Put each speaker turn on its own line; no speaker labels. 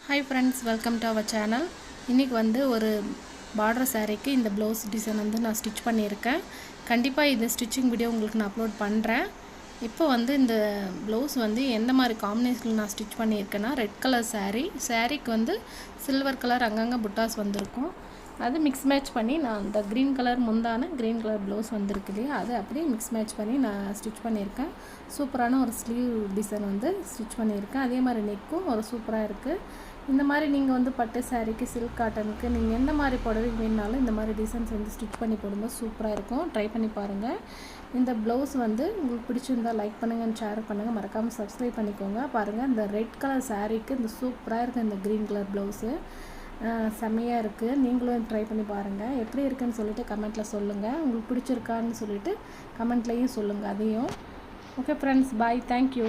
Hi friends, welcome to our channel. இன்னைக்கு வந்து ஒரு பார்டர் சாரீக்கு இந்த ப்ளவுஸ் டிசைன் வந்து நான் ஸ்டிச் பண்ணியிருக்கேன். கண்டிப்பாக இந்த ஸ்டிச்சிங் வீடியோ உங்களுக்கு நான் அப்லோட் பண்ணுறேன். இப்போ வந்து இந்த ப்ளவுஸ் வந்து எந்த மாதிரி காம்பினேஷனில் நான் ஸ்டிச் பண்ணியிருக்கேன்னா ரெட் கலர் சாரீக்கு வந்து சில்வர் கலர் அங்கங்கே புட்டாஸ் வந்திருக்கும். அது மிக்ஸ் மேட்ச் பண்ணி நான் இந்த க்ரீன் கலர் முந்தான க்ரீன் கலர் ப்ளவுஸ் வந்திருக்கு இல்லையா, அது அப்படியே மிக்ஸ் மேட்ச் பண்ணி நான் ஸ்டிச் பண்ணியிருக்கேன். சூப்பரான ஒரு ஸ்லீவ் டிசைன் வந்து ஸ்டிச் பண்ணியிருக்கேன். அதே மாதிரி நெக்கும் ஒரு சூப்பராக இருக்குது. இந்த மாதிரி நீங்கள் வந்து பட்டு சாரீக்கு சில்க் காட்டனுக்கு நீங்கள் எந்த மாதிரி புடவை வேணுனாலும் இந்த மாதிரி டிசைன்ஸ் வந்து ஸ்டிச் பண்ணி போடும்போது சூப்பராக இருக்கும். ட்ரை பண்ணி பாருங்கள். இந்த ப்ளவுஸ் வந்து உங்களுக்கு பிடிச்சிருந்தால் லைக் பண்ணுங்கள், ஷேர் பண்ணுங்கள், மறக்காமல் சப்ஸ்கிரைப் பண்ணிக்கோங்க. பாருங்கள், இந்த ரெட் கலர் சாரீக்கு இந்த சூப்பராக இருக்குது இந்த க்ரீன் கலர் ப்ளவுஸு செம்மையாக இருக்குது. நீங்களும் ட்ரை பண்ணி பாருங்கள். எப்படி இருக்குன்னு சொல்லிட்டு கமெண்ட்டில் சொல்லுங்கள். உங்களுக்கு பிடிச்சிருக்கான்னு சொல்லிட்டு கமெண்ட்லேயும் சொல்லுங்கள். அதையும் ஓகே ஃப்ரெண்ட்ஸ், பாய், தேங்க்யூ.